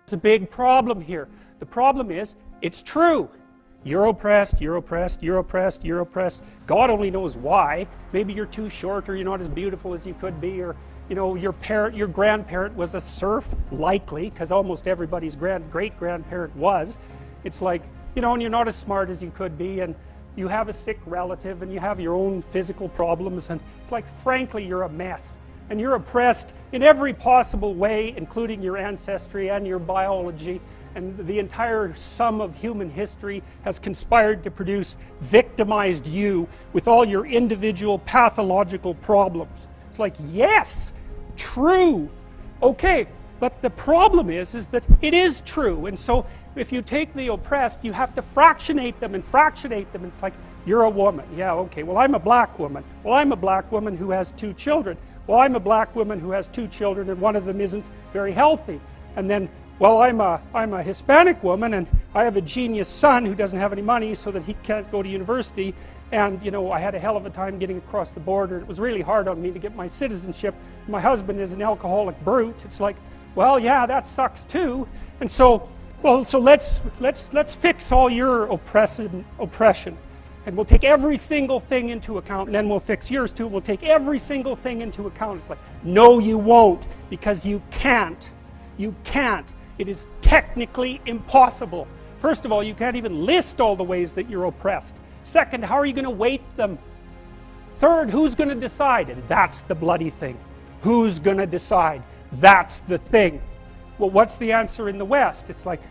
There's a big problem here. The problem is, it's true. You're oppressed, you're oppressed, you're oppressed, you're oppressed. God only knows why. Maybe you're too short, or you're not as beautiful as you could be, or your grandparent was a serf, likely, because almost everybody's great-grandparent was. It's like, and you're not as smart as you could be, and you have a sick relative, and you have your own physical problems, and it's like, frankly, you're a mess. And you're oppressed in every possible way, including your ancestry and your biology, and the entire sum of human history has conspired to produce victimized you with all your individual pathological problems. It's like, yes, true. Okay, but the problem is that it is true. And so if you take the oppressed, you have to fractionate them and fractionate them. It's like, you're a woman. Yeah, okay, well, I'm a black woman. Well, I'm a black woman who has 2 children. Well, I'm a black woman who has 2 children and one of them isn't very healthy. And then, well, I'm a Hispanic woman and I have a genius son who doesn't have any money so that he can't go to university. And, I had a hell of a time getting across the border. It was really hard on me to get my citizenship. My husband is an alcoholic brute. It's like, well, yeah, that sucks too. And so, so let's fix all your oppression. And we'll take every single thing into account, and then we'll fix yours too. We'll take every single thing into account. It's like, no, you won't, because you can't. You can't. It is technically impossible. First of all, you can't even list all the ways that you're oppressed. Second, how are you going to weight them? Third, who's going to decide? And that's the bloody thing. Who's going to decide? That's the thing. Well, what's the answer in the West? It's like,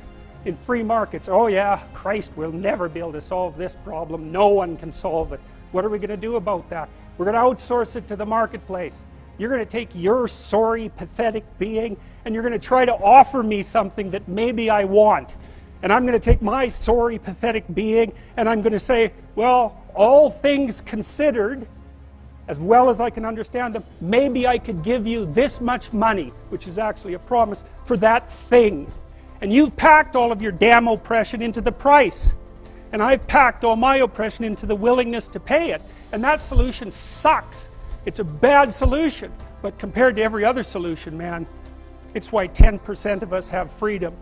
in free markets, oh yeah, Christ, we'll never be able to solve this problem. No one can solve it. What are we going to do about that? We're going to outsource it to the marketplace. You're going to take your sorry, pathetic being, and you're going to try to offer me something that maybe I want. And I'm going to take my sorry, pathetic being, and I'm going to say, well, all things considered, as well as I can understand them, maybe I could give you this much money, which is actually a promise, for that thing. And you've packed all of your damn oppression into the price. And I've packed all my oppression into the willingness to pay it. And that solution sucks. It's a bad solution. But compared to every other solution, man, it's why 10% of us have freedom.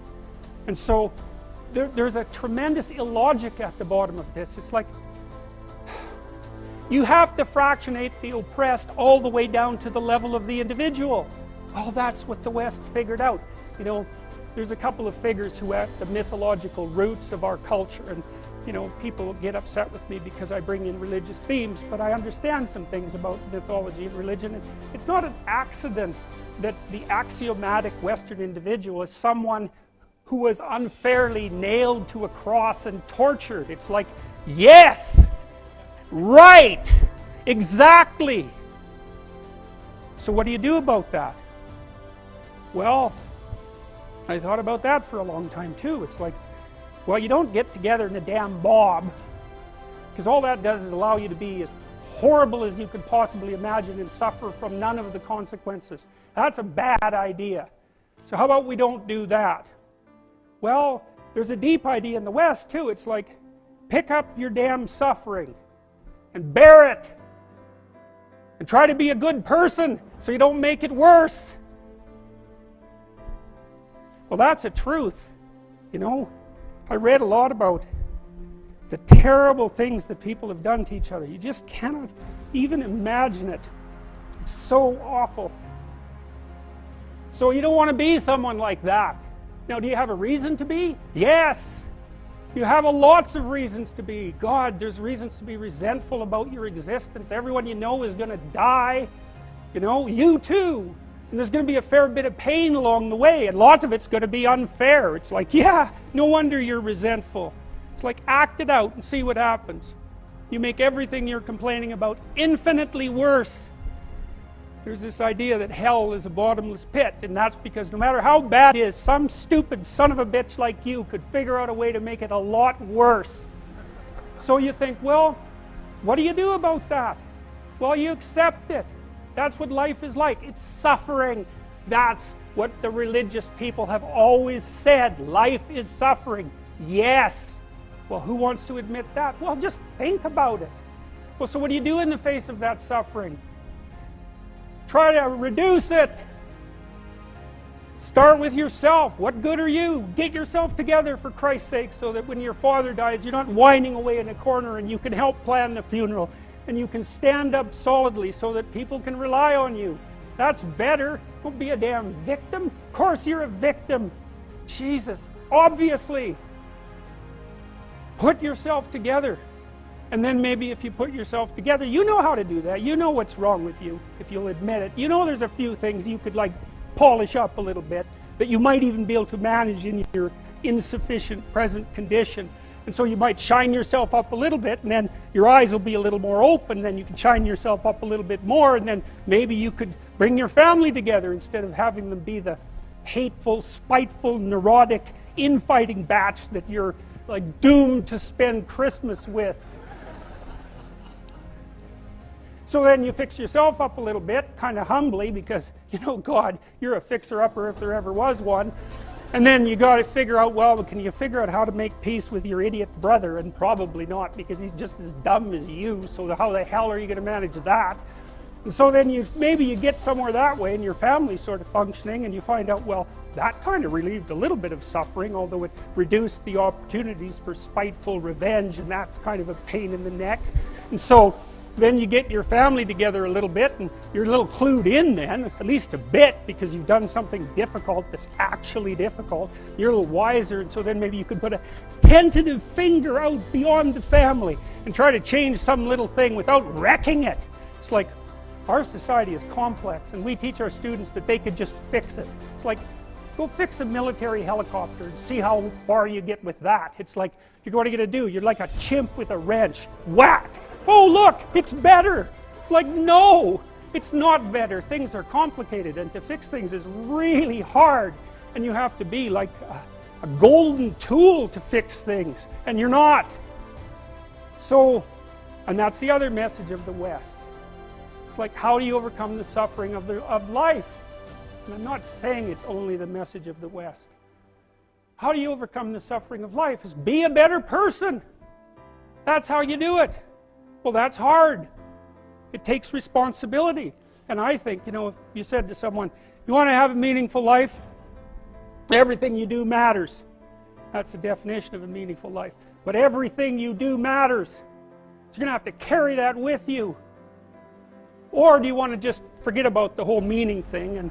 And so there's a tremendous illogic at the bottom of this. It's like, you have to fractionate the oppressed all the way down to the level of the individual. Oh, that's what the West figured out. There's a couple of figures who have the mythological roots of our culture, and people get upset with me because I bring in religious themes, but I understand some things about mythology and religion. It's not an accident that the axiomatic Western individual is someone who was unfairly nailed to a cross and tortured. It's like, yes, right, exactly. So what do you do about that? Well, I thought about that for a long time too. It's like, well, you don't get together in a damn mob, because all that does is allow you to be as horrible as you could possibly imagine and suffer from none of the consequences. That's a bad idea. So how about we don't do that? Well, there's a deep idea in the West too. It's like, pick up your damn suffering and bear it and try to be a good person so you don't make it worse. Well, that's a truth. I read a lot about the terrible things that people have done to each other. You just cannot even imagine it. It's so awful. So you don't want to be someone like that. Now, do you have a reason to be? Yes. You have lots of reasons to be. God, there's reasons to be resentful about your existence. Everyone you know is going to die. You too. And there's going to be a fair bit of pain along the way, and lots of it's going to be unfair. It's like, yeah, no wonder you're resentful. It's like, act it out and see what happens. You make everything you're complaining about infinitely worse. There's this idea that hell is a bottomless pit, and that's because no matter how bad it is, some stupid son of a bitch like you could figure out a way to make it a lot worse. So you think, well, what do you do about that? Well, you accept it. That's what life is like. It's suffering. That's what the religious people have always said. Life is suffering. Yes. Well, who wants to admit that? Well, just think about it. Well, so what do you do in the face of that suffering? Try to reduce it. Start with yourself. What good are you? Get yourself together for Christ's sake, so that when your father dies, you're not whining away in a corner, and you can help plan the funeral, and you can stand up solidly so that people can rely on you. That's better. Don't be a damn victim. Of course you're a victim. Jesus, obviously. Put yourself together. And then maybe if you put yourself together, you know how to do that. You know what's wrong with you, if you'll admit it. You know there's a few things you could like polish up a little bit, that you might even be able to manage in your insufficient present condition. And so you might shine yourself up a little bit, and then your eyes will be a little more open, then you can shine yourself up a little bit more, and then maybe you could bring your family together instead of having them be the hateful, spiteful, neurotic, infighting batch that you're like doomed to spend Christmas with. So then you fix yourself up a little bit, kind of humbly, because, you know, God, you're a fixer-upper if there ever was one. And then you got to figure out, well, can you figure out how to make peace with your idiot brother? And probably not, because he's just as dumb as you, so how the hell are you going to manage that? And so then maybe you get somewhere that way, and your family's sort of functioning, and you find out, well, that kind of relieved a little bit of suffering, although it reduced the opportunities for spiteful revenge, and that's kind of a pain in the neck. And so then you get your family together a little bit, and you're a little clued in then, at least a bit, because you've done something difficult that's actually difficult. You're a little wiser, and so then maybe you could put a tentative finger out beyond the family and try to change some little thing without wrecking it. It's like, our society is complex, and we teach our students that they could just fix it. It's like, go fix a military helicopter and see how far you get with that. It's like, what are you going to do? You're like a chimp with a wrench. Whack! Oh look, it's better. It's like, no, it's not better. Things are complicated, and to fix things is really hard, and you have to be like a golden tool to fix things, and you're not. So, and that's the other message of the West. It's like, how do you overcome the suffering of life? And I'm not saying it's only the message of the West. How do you overcome the suffering of life? Is be a better person. That's how you do it. Well, that's hard. It takes responsibility. And I think, you know, if you said to someone, you want to have a meaningful life? Everything you do matters. That's the definition of a meaningful life. But everything you do matters. So you're going to have to carry that with you. Or do you want to just forget about the whole meaning thing, and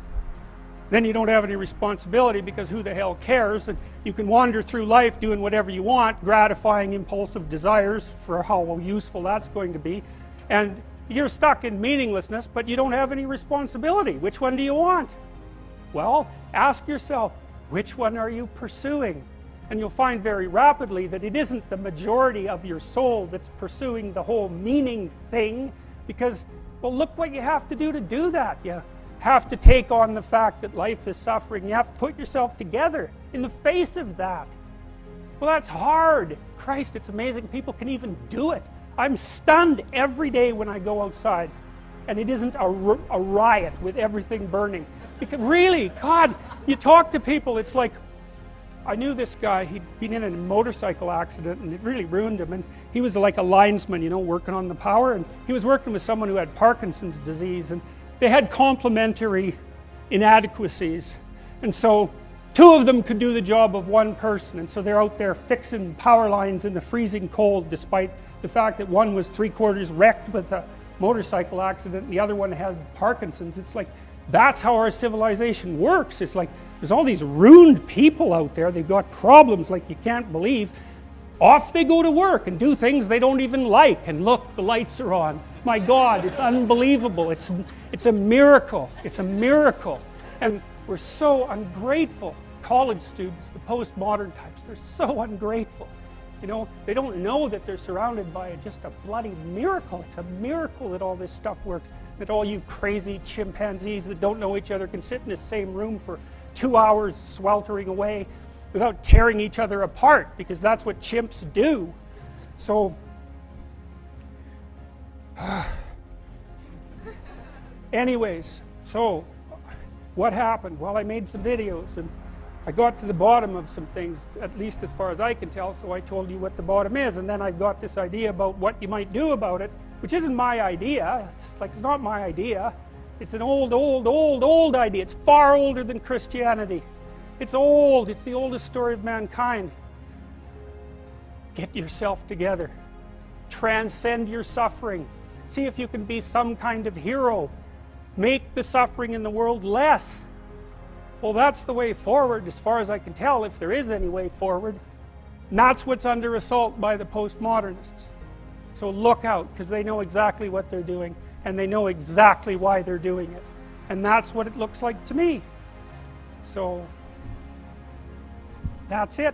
then you don't have any responsibility, because who the hell cares? And you can wander through life doing whatever you want, gratifying impulsive desires for how useful that's going to be, and you're stuck in meaninglessness, but you don't have any responsibility. Which one do you want? Well, ask yourself, which one are you pursuing? And you'll find very rapidly that it isn't the majority of your soul that's pursuing the whole meaning thing, because, well, look what you have to do that. You have to take on the fact that life is suffering. You have to put yourself together in the face of that. Well, that's hard. Christ, it's amazing people can even do it. I'm stunned every day when I go outside, and it isn't a riot with everything burning. Because really, God, you talk to people, it's like, I knew this guy, he'd been in a motorcycle accident, and it really ruined him, and he was like a linesman, you know, working on the power, and he was working with someone who had Parkinson's disease, and they had complementary inadequacies, and so two of them could do the job of one person, and so they're out there fixing power lines in the freezing cold, despite the fact that one was 3/4 wrecked with a motorcycle accident and the other one had Parkinson's. It's like, that's how our civilization works. It's like, there's all these ruined people out there, they've got problems like you can't believe. Off they go to work and do things they don't even like, and look, the lights are on. My God, it's unbelievable. It's a miracle. It's a miracle. And we're so ungrateful. College students, the postmodern types, they're so ungrateful. You know, they don't know that they're surrounded by just a bloody miracle. It's a miracle that all this stuff works. That all you crazy chimpanzees that don't know each other can sit in the same room for 2 hours sweltering away without tearing each other apart, because that's what chimps do. So, anyways, so what happened? Well, I made some videos, and I got to the bottom of some things, at least as far as I can tell, so I told you what the bottom is, and then I got this idea about what you might do about it, which isn't my idea. It's not my idea. It's an old idea. It's far older than Christianity. It's old. It's the oldest story of mankind. Get yourself together. Transcend your suffering. See if you can be some kind of hero. Make the suffering in the world less. Well, that's the way forward, as far as I can tell, if there is any way forward. And that's what's under assault by the postmodernists. So look out, because they know exactly what they're doing, and they know exactly why they're doing it. And that's what it looks like to me. So that's it.